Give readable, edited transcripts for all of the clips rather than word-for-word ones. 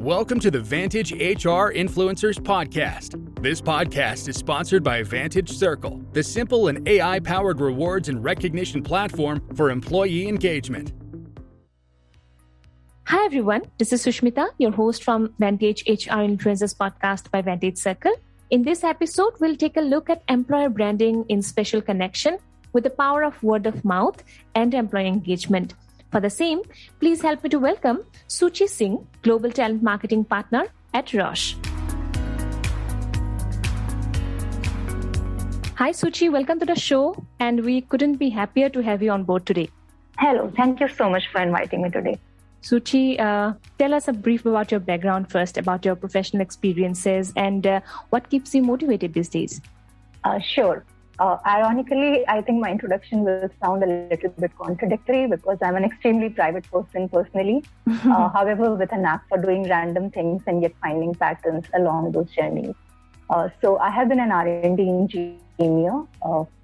Welcome to the Vantage HR Influencers Podcast. This podcast is sponsored by Vantage Circle, the simple and AI-powered rewards and recognition platform for employee engagement. Hi everyone, this is Sushmita, your host from Vantage HR Influencers Podcast by Vantage Circle. In this episode, we'll take a look at employer branding in special connection with the power of word of mouth and employee engagement. For the same, please help me to welcome Shuchi Singh, Global Talent Marketing Partner at Roche. Hi Suchi, welcome to the show, and we couldn't be happier to have you on board today. Hello, thank you so much for inviting me today. Suchi, tell us a brief about your background first, about your professional experiences and what keeps you motivated these days. Sure. Ironically, I think my introduction will sound a little bit contradictory because I'm an extremely private person personally. However, with a knack for doing random things and yet finding patterns along those journeys. So I have been an R&D engineer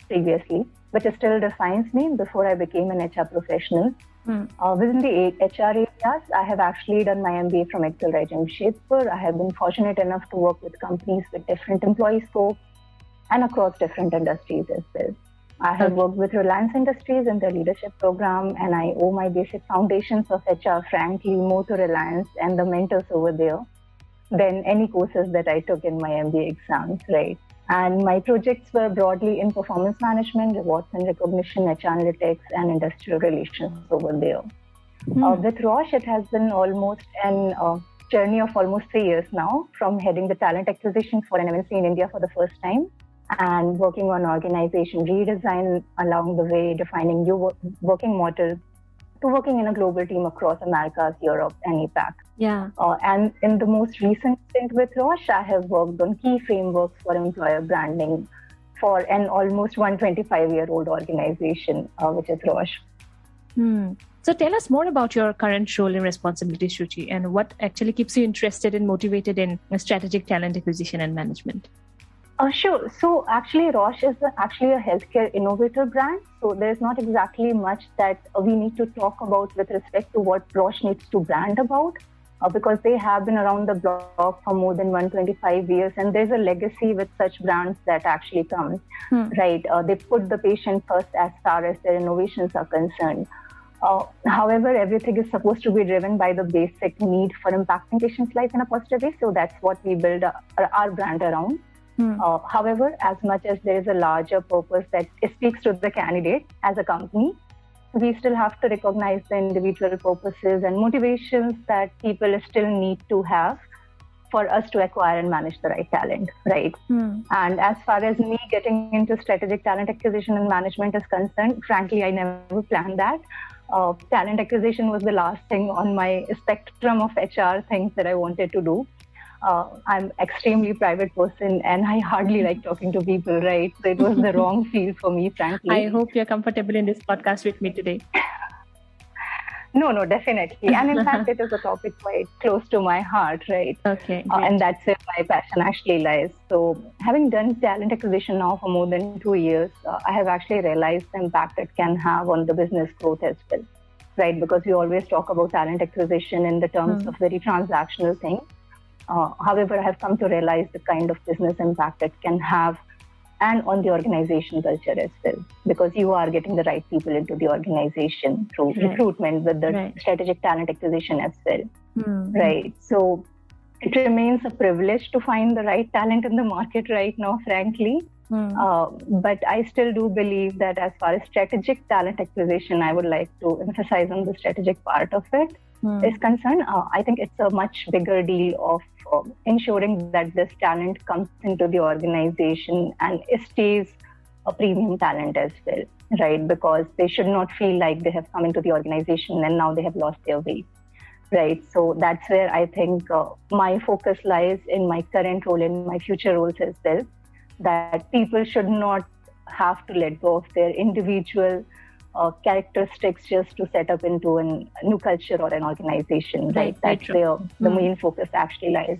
previously, which still defines me before I became an HR professional. Within the HR areas, I have actually done my MBA from XLRI Jamshedpur. I have been fortunate enough to work with companies with different employee scopes and across different industries as well. I have worked with Reliance Industries in their leadership program, and I owe my basic foundations of HR, frankly, more to Reliance and the mentors over there than any courses that I took in my MBA exams, right? And my projects were broadly in performance management, rewards and recognition, HR analytics, and industrial relations over there. With Roche, it has been almost an journey of almost 3 years now, from heading the talent acquisition for an MNC in India for the first time and working on organization redesign along the way, defining new working model to working in a global team across Americas, Europe, and APAC. Yeah. And in the most recent stint with Roche, I have worked on key frameworks for employer branding for an almost 125-year-old organization, which is Roche. So tell us more about your current role and responsibilities, Shuchi, and what actually keeps you interested and motivated in strategic talent acquisition and management. Sure. So actually, Roche is actually a healthcare innovator brand. So there's not exactly much that we need to talk about with respect to what Roche needs to brand about, because they have been around the block for more than 125 years. And there's a legacy with such brands that actually comes, right? They put the patient first as far as their innovations are concerned. However, everything is supposed to be driven by the basic need for impacting patients' life in a positive way. So that's what we build our brand around. However, as much as there is a larger purpose that speaks to the candidate as a company, we still have to recognize the individual purposes and motivations that people still need to have for us to acquire and manage the right talent, right? And as far as me getting into strategic talent acquisition and management is concerned, frankly, I never planned that. Talent acquisition was the last thing on my spectrum of HR things that I wanted to do. I'm extremely private person and I hardly like talking to people, right? So it was the wrong field for me, frankly. I hope you're comfortable in this podcast with me today. No, definitely. And in fact, it is a topic quite close to my heart, right? Okay. And that's where my passion actually lies. So having done talent acquisition now for more than 2 years, I have actually realized the impact it can have on the business growth as well, right? Because we always talk about talent acquisition in the terms of very transactional things. However, I have come to realize the kind of business impact it can have and on the organization culture as well, because you are getting the right people into the organization through recruitment with the strategic talent acquisition as well, right? So it remains a privilege to find the right talent in the market right now, frankly. But I still do believe that as far as strategic talent acquisition, I would like to emphasize on the strategic part of it is concerned. I think it's a much bigger deal of ensuring that this talent comes into the organization and stays a premium talent as well, right? Because they should not feel like they have come into the organization and now they have lost their way, right? So that's where I think my focus lies in my current role and my future roles as well, that people should not have to let go of their individual characteristics just to set up into a new culture or an organization, right? That's where the main focus actually lies.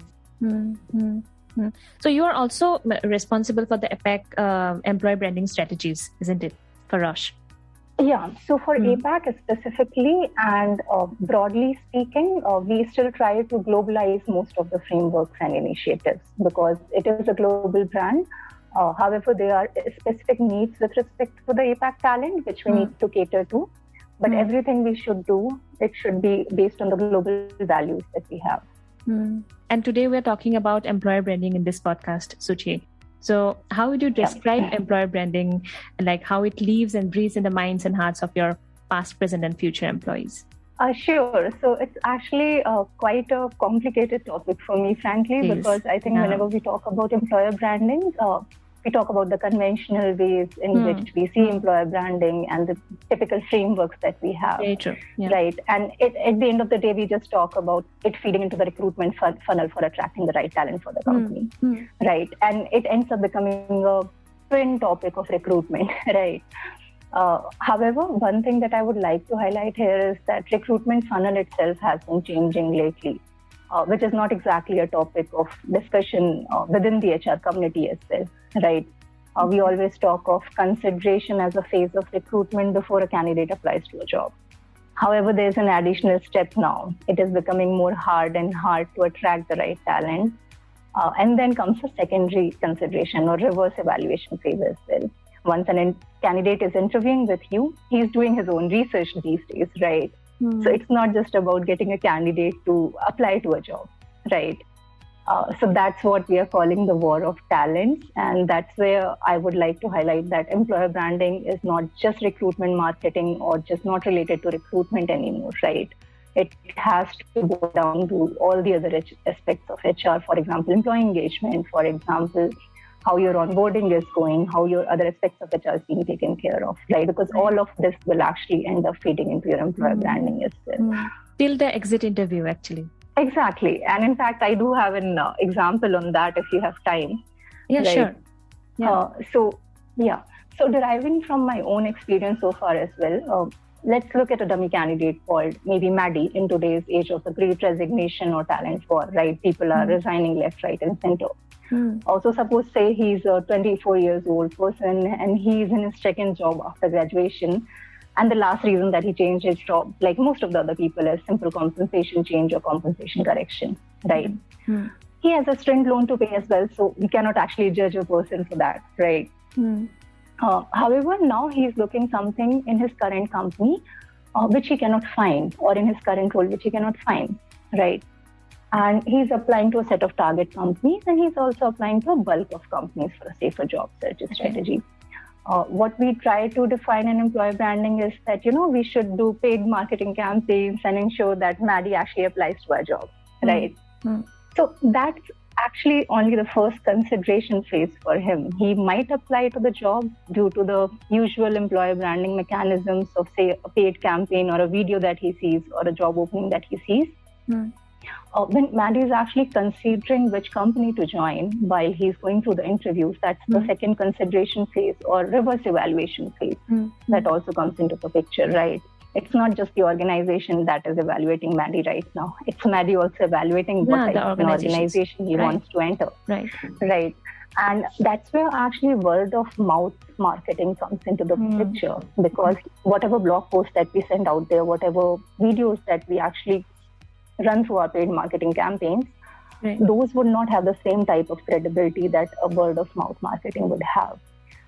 So you are also responsible for the APAC employee branding strategies, isn't it, for Roche? Yeah, so for APAC specifically and broadly speaking, we still try to globalize most of the frameworks and initiatives because it is a global brand. However, there are specific needs with respect to the APAC talent, which we need to cater to. But everything we should do, it should be based on the global values that we have. And today we're talking about employer branding in this podcast, Suchi. So how would you describe employer branding, like how it lives and breathes in the minds and hearts of your past, present, and future employees? Sure. So it's actually quite a complicated topic for me, frankly, because I think whenever we talk about employer branding, we talk about the conventional ways in which we see employer branding and the typical frameworks that we have. Very true. Yeah. Right. And at the end of the day, we just talk about it feeding into the recruitment funnel for attracting the right talent for the company. Right. And it ends up becoming a twin topic of recruitment. Right. However, one thing that I would like to highlight here is that recruitment funnel itself has been changing lately, which is not exactly a topic of discussion within the HR community as well, right? We always talk of consideration as a phase of recruitment before a candidate applies to a job. However, there's an additional step now. It is becoming more hard and hard to attract the right talent. And then comes a secondary consideration or reverse evaluation phase as well. Once a candidate is interviewing with you, he's doing his own research these days, right? So it's not just about getting a candidate to apply to a job, right? So that's what we are calling the war of talents. And that's where I would like to highlight that employer branding is not just recruitment marketing or just not related to recruitment anymore, right? It has to go down to all the other aspects of HR, for example, employee engagement, for example, how your onboarding is going, how your other aspects of HR is being taken care of, right? Because all of this will actually end up feeding into your employer branding as well. Till the exit interview, actually. Exactly. And in fact, I do have an example on that if you have time. Yeah, right? Sure. Yeah. So deriving from my own experience so far as well, let's look at a dummy candidate called maybe Maddie in today's age of the great resignation or talent war, right? People are resigning left, right, and center. Also, suppose say he's a 24 years old person and he's in his second job after graduation. And the last reason that he changed his job, like most of the other people, is simple compensation change or compensation correction, right? He has a student loan to pay as well, so we cannot actually judge a person for that, right? However, now he's looking something in his current company which he cannot find, or in his current role which he cannot find, right? And he's applying to a set of target companies, and he's also applying to a bulk of companies for a safer job search strategy. What we try to define in employer branding is that, we should do paid marketing campaigns and ensure that Maddie actually applies to our job, right? So that's actually only the first consideration phase for him. He might apply to the job due to the usual employer branding mechanisms of, say, a paid campaign or a video that he sees or a job opening that he sees. When Maddie is actually considering which company to join while he's going through the interviews, that's the second consideration phase or reverse evaluation phase that also comes into the picture, right? It's not just the organization that is evaluating Maddie right now. It's Maddie also evaluating what type of an organization he wants to enter. Right. And that's where actually word of mouth marketing comes into the picture, because whatever blog posts that we send out there, whatever videos that we actually run through our paid marketing campaigns, those would not have the same type of credibility that a word of mouth marketing would have,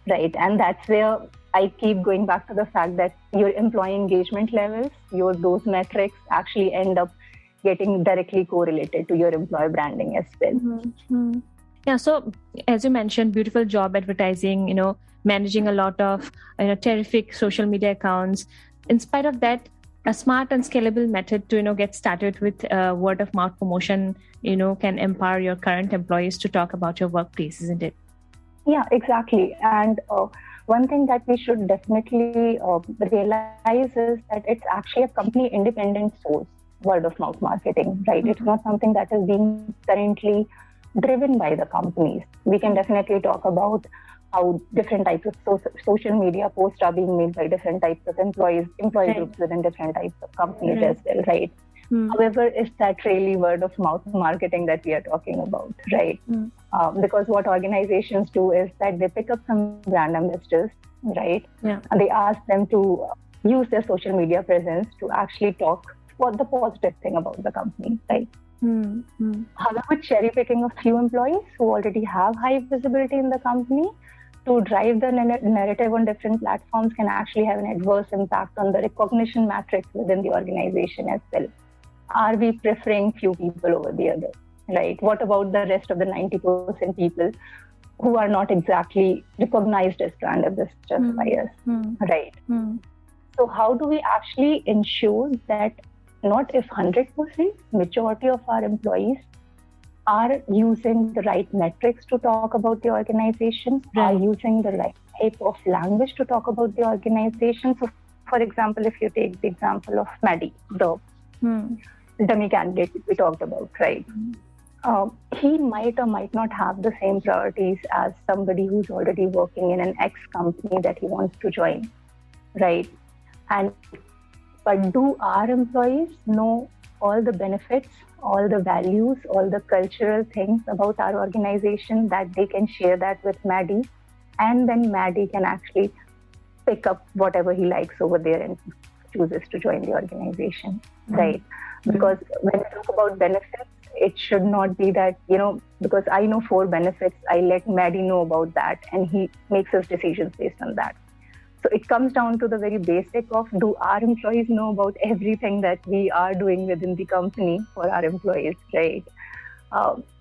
right? And that's where I keep going back to the fact that your employee engagement levels, those metrics actually end up getting directly correlated to your employer branding as well. Yeah, so as you mentioned, beautiful job advertising, managing a lot of terrific social media accounts. In spite of that, a smart and scalable method to get started with word of mouth promotion can empower your current employees to talk about your workplace, isn't it? Yeah, exactly. And one thing that we should definitely realize is that it's actually a company independent source, word of mouth marketing, right? It's not something that is being currently driven by the companies. We can definitely talk about how different types of social media posts are being made by different types of employee groups within different types of companies as well, right? However, is that really word of mouth marketing that we are talking about, right? Because what organizations do is that they pick up some brand ambassadors, right? Yeah. And they ask them to use their social media presence to actually talk what the positive thing about the company, right? However, cherry picking a few employees who already have high visibility in the company to drive the narrative on different platforms can actually have an adverse impact on the recognition metrics within the organization as well. Are we preferring few people over the other, right? What about the rest of the 90% people who are not exactly recognized as brand ambassadors by us, right? So how do we actually ensure that not if 100%, majority of our employees are using the right metrics to talk about the organization, are using the right type of language to talk about the organization. So, for example, if you take the example of Maddie, the dummy candidate we talked about, right? He might or might not have the same priorities as somebody who's already working in an X company that he wants to join, right? But do our employees know all the benefits, all the values, all the cultural things about our organization that they can share that with Maddie, and then Maddie can actually pick up whatever he likes over there and chooses to join the organization, right? Because when we talk about benefits, it should not be that, because I know 4 benefits, I let Maddie know about that and he makes his decisions based on that. So it comes down to the very basic of, do our employees know about everything that we are doing within the company for our employees, right?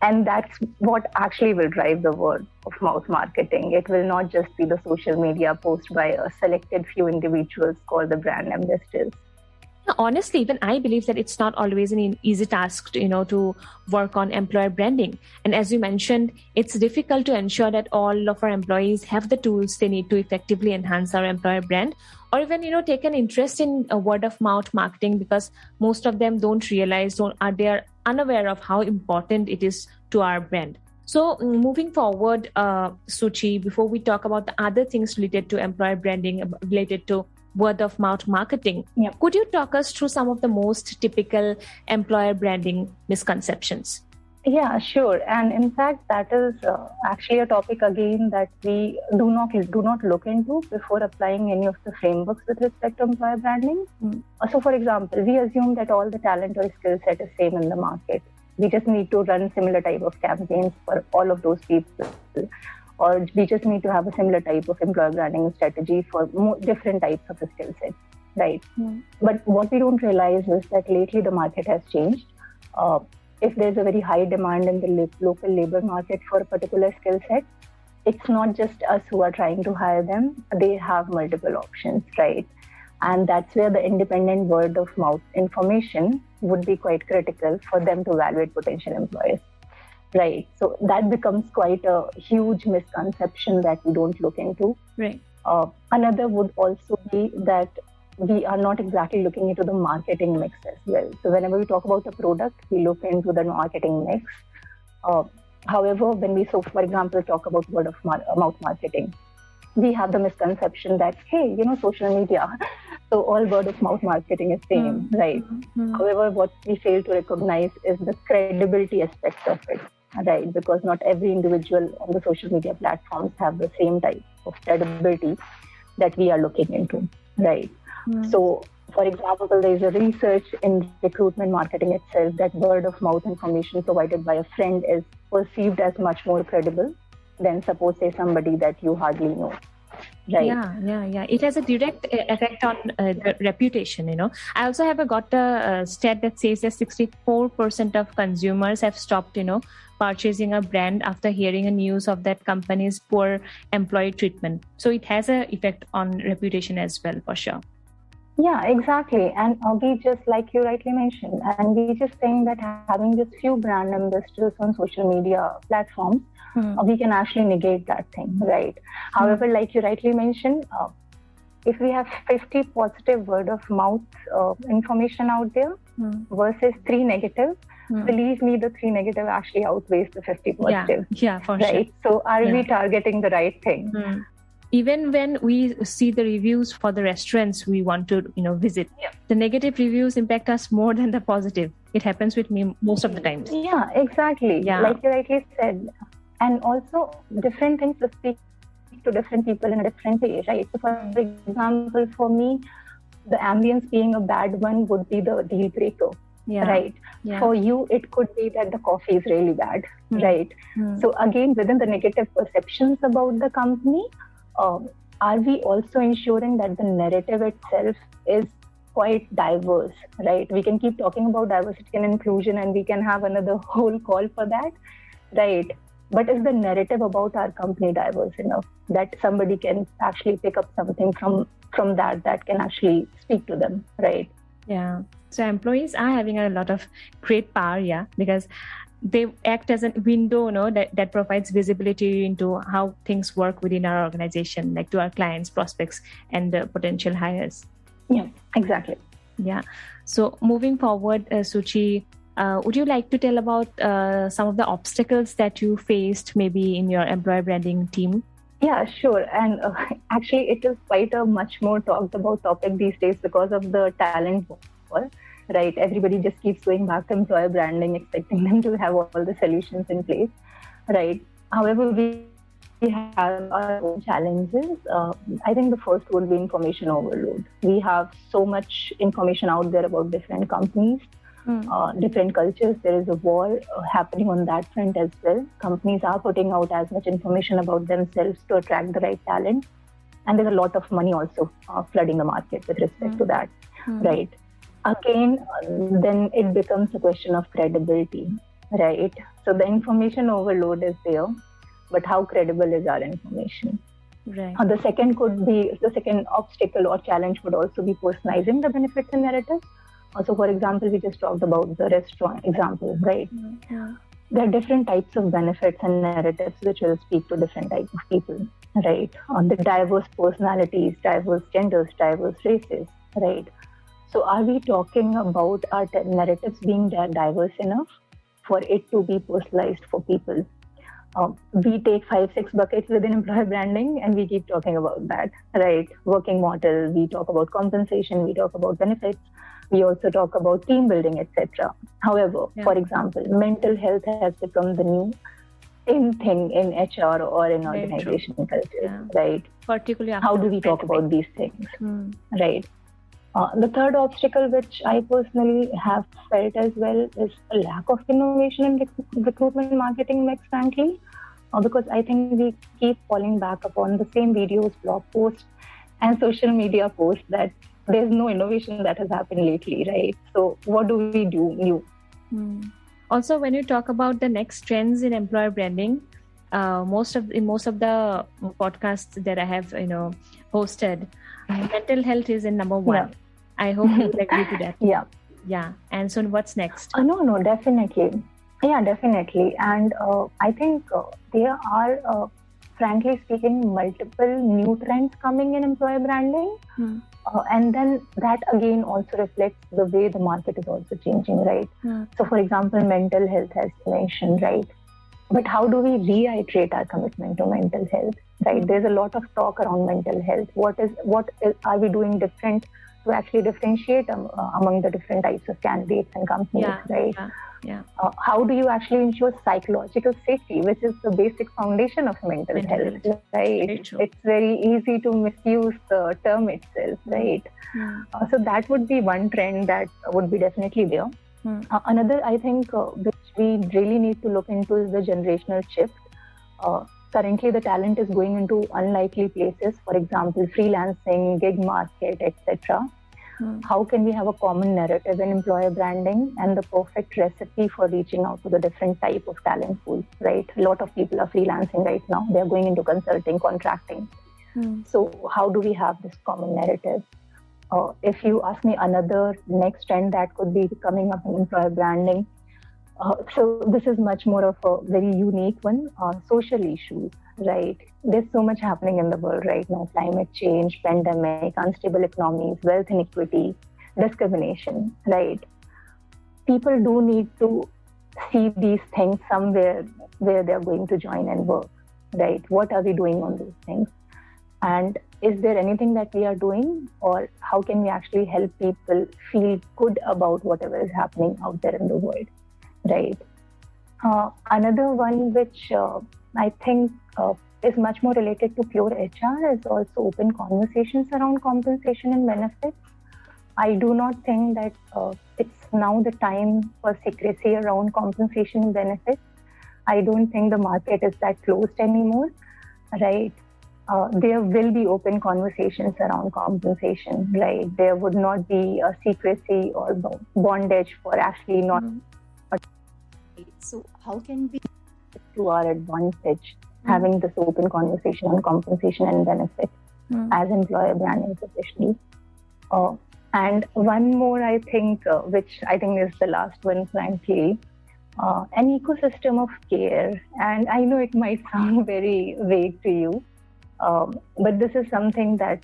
And that's what actually will drive the word of mouth marketing. It will not just be the social media post by a selected few individuals called the brand ambassadors. Honestly, even I believe that it's not always an easy task, to work on employer branding. And as you mentioned, it's difficult to ensure that all of our employees have the tools they need to effectively enhance our employer brand, or even, take an interest in word of mouth marketing, because most of them don't realize, they are unaware of how important it is to our brand. So moving forward, Suchi, before we talk about the other things related to employer branding, related to word of mouth marketing, could you talk us through some of the most typical employer branding misconceptions? Yeah, sure. And in fact, that is actually a topic again that we do not look into before applying any of the frameworks with respect to employer branding. So for example, we assume that all the talent or skill set is same in the market. We just need to run similar type of campaigns for all of those people. Or we just need to have a similar type of employer branding strategy for different types of skill sets, right? But what we don't realize is that lately the market has changed. If there's a very high demand in the local labor market for a particular skill set, it's not just us who are trying to hire them. They have multiple options, right? And that's where the independent word of mouth information would be quite critical for them to evaluate potential employers. Right. So that becomes quite a huge misconception that we don't look into. Right. Another would also be that we are not exactly looking into the marketing mix as well. So whenever we talk about a product, we look into the marketing mix. However, when we, for example, talk about word of mouth marketing, we have the misconception that, hey, social media, so all word of mouth marketing is same, right? However, what we fail to recognize is the credibility aspect of it. Right, because not every individual on the social media platforms have the same type of credibility that we are looking into, right? So, for example, there is a research in recruitment marketing itself that word of mouth information provided by a friend is perceived as much more credible than, suppose, say, somebody that you hardly know. Right. Yeah. It has a direct effect on the reputation, I also have got a stat that says that 64% of consumers have stopped, purchasing a brand after hearing a news of that company's poor employee treatment. So it has an effect on reputation as well, for sure. Yeah, exactly. And we just, like you rightly mentioned, and we just saying that having just few brand ambassadors on social media platforms, we can actually negate that thing, right? However, like you rightly mentioned, if we have 50 positive word of mouth information out there versus 3 negative, believe me, the 3 negative actually outweighs the 50 positive. Yeah, for right? sure. So are we targeting the right thing? Even when we see the reviews for the restaurants we want to, visit, the negative reviews impact us more than the positive. It happens with me most of the times. Yeah, exactly. Like you rightly said. And also different things speak to different people in a different way, right? So for example, for me, the ambience being a bad one would be the deal breaker, right? For you, it could be that the coffee is really bad, right? So again, within the negative perceptions about the company, are we also ensuring that the narrative itself is quite diverse, right? We can keep talking about diversity and inclusion, and we can have another whole call for that, right? But is the narrative about our company diverse enough that somebody can actually pick up something from that can actually speak to them, right? Yeah. So employees are having a lot of great power, because they act as a window, that provides visibility into how things work within our organization, like to our clients, prospects, and potential hires. Yeah, exactly. Yeah. So moving forward, Suchi, would you like to tell about some of the obstacles that you faced maybe in your employer branding team? Yeah, sure. And actually, it is quite a much more talked about topic these days because of the talent war, right? Everybody just keeps going back to employer branding, expecting them to have all the solutions in place, right? However, we have our own challenges. I think the first would be information overload. We have so much information out there about different companies, different cultures. There is a war happening on that front as well. Companies are putting out as much information about themselves to attract the right talent. And there's a lot of money also flooding the market with respect to that, right? Again, then it becomes a question of credibility, right? So the information overload is there, but how credible is our information? Right. The second obstacle or challenge would also be personalizing the benefits and narratives. Also, for example, we just talked about the restaurant example, right? Yeah. There are different types of benefits and narratives which will speak to different types of people, right? The diverse personalities, diverse genders, diverse races, right? So are we talking about our narratives being diverse enough for it to be personalized for people? We take 5-6 buckets within employer branding and we keep talking about that, right? Working model, we talk about compensation, we talk about benefits, we also talk about team building, etc. However, for example, mental health has become the new in thing in HR or in organization culture, right? Particularly how do we talk about these things, right? The third obstacle, which I personally have felt as well, is a lack of innovation in recruitment marketing mix, frankly, because I think we keep falling back upon the same videos, blog posts, and social media posts that there's no innovation that has happened lately, right? So what do we do new? Also, when you talk about the next trends in employer branding, most of the podcasts that I have hosted, mental health is in number one. Yeah. I hope you will agree to that. Yeah. And so what's next? No, definitely. Yeah, definitely. And I think there are, frankly speaking, multiple new trends coming in employer branding. And then that again also reflects the way the market is also changing, right? So for example, mental health has mentioned, right? But how do we reiterate our commitment to mental health, right? There's a lot of talk around mental health. What are we doing different to actually differentiate among the different types of candidates and companies, right? How do you actually ensure psychological safety, which is the basic foundation of mental health, right? It's very easy to misuse the term itself, right? So that would be one trend that would be definitely there. Another, I think, which we really need to look into is the generational shift. Currently, the talent is going into unlikely places, for example, freelancing, gig market, etc. How can we have a common narrative in employer branding and the perfect recipe for reaching out to the different type of talent pool, right? A lot of people are freelancing right now. They're going into consulting, contracting. So how do we have this common narrative? If you ask me another next trend that could be coming up in employer branding, so this is much more of a very unique one, social issues, right? There's so much happening in the world right now: climate change, pandemic, unstable economies, wealth inequity, discrimination, right? People do need to see these things somewhere where they're going to join and work, right? What are we doing on those things? And is there anything that we are doing, or how can we actually help people feel good about whatever is happening out there in the world, right? Another one which I think is much more related to pure HR, is also open conversations around compensation and benefits. I do not think that it's now the time for secrecy around compensation and benefits. I don't think the market is that closed anymore, right? There will be open conversations around compensation, right? There would not be a secrecy or bondage for actually not. So how can we, to our advantage, having this open conversation on compensation and benefits as employer branding professionally? And one more, I think, which I think is the last one, frankly, an ecosystem of care. And I know it might sound very vague to you, but this is something that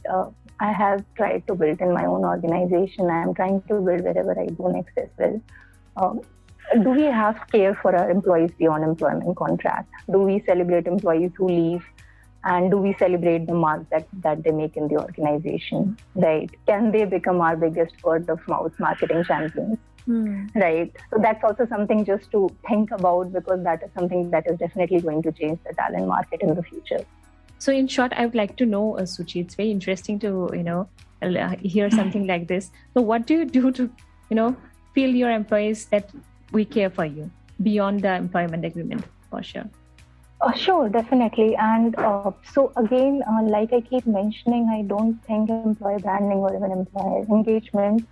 I have tried to build in my own organization. I am trying to build wherever I do next as well. Do we have care for our employees beyond employment contract? Do we celebrate employees who leave? And do we celebrate the mark that they make in the organization, right? Can they become our biggest word of mouth marketing champions, right? So that's also something just to think about, because that is something that is definitely going to change the talent market in the future. So in short, I would like to know, Suchi, it's very interesting to, hear something like this. So what do you do to, feel your employees that we care for you beyond the employment agreement, for sure? Sure, definitely. And so again, like I keep mentioning, I don't think employer branding or even employer engagement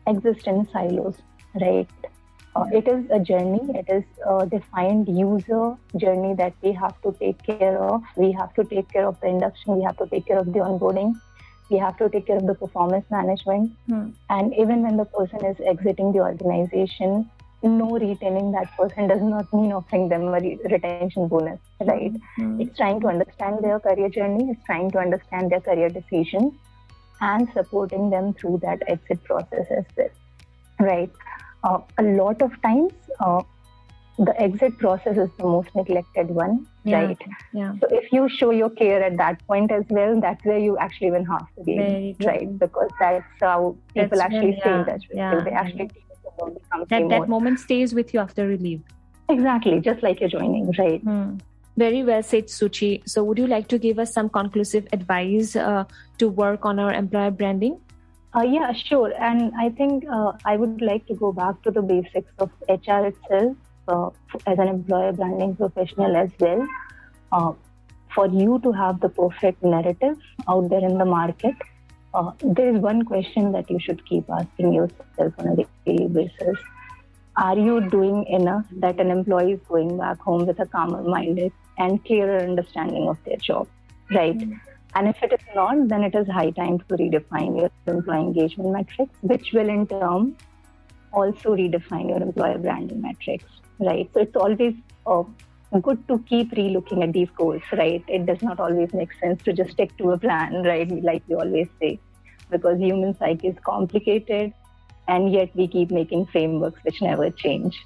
exist in silos, right? It is a journey. It is a defined user journey that we have to take care of. We have to take care of the induction. We have to take care of the onboarding. We have to take care of the performance management. And even when the person is exiting the organization, retaining that person does not mean offering them a retention bonus, right? It's trying to understand their career journey, it's trying to understand their career decisions and supporting them through that exit process as well, right? A lot of times, the exit process is the most neglected one, right? Yeah. So if you show your care at that point as well, that's where you actually win half the game, right? Because that's how people stay in touch with you. They actually that moment stays with you after you leave. Exactly, just like you're joining, right? Very well said, Suchi. So would you like to give us some conclusive advice to work on our employer branding? Yeah, sure. And I think I would like to go back to the basics of HR itself as an employer branding professional as well. For you to have the perfect narrative out there in the market, there is one question that you should keep asking yourself on a daily basis. Are you doing enough that an employee is going back home with a calmer minded and clearer understanding of their job, right? And if it is not, then it is high time to redefine your employee engagement metrics, which will in turn also redefine your employer branding metrics, right? So it's always good to keep relooking at these goals, right? It does not always make sense to just stick to a plan, right? Like we always say, because human psyche is complicated and yet we keep making frameworks which never change.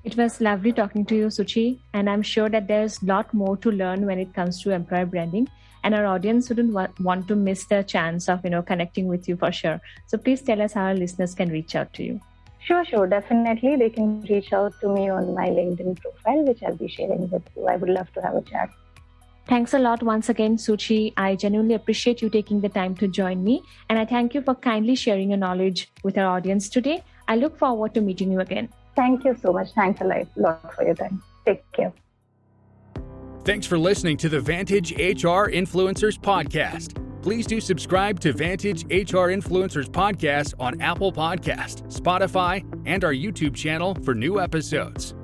It was lovely talking to you, Suchi, and I'm sure that there's a lot more to learn when it comes to employer branding, and our audience wouldn't want to miss the chance of, connecting with you for sure. So please tell us how our listeners can reach out to you. Sure, definitely. They can reach out to me on my LinkedIn profile, which I'll be sharing with you. I would love to have a chat. Thanks a lot once again, Suchi. I genuinely appreciate you taking the time to join me, and I thank you for kindly sharing your knowledge with our audience today. I look forward to meeting you again. Thank you so much. Thanks a lot for your time. Take care. Thanks for listening to the Vantage HR Influencers Podcast. Please do subscribe to Vantage HR Influencers Podcast on Apple Podcast, Spotify, and our YouTube channel for new episodes.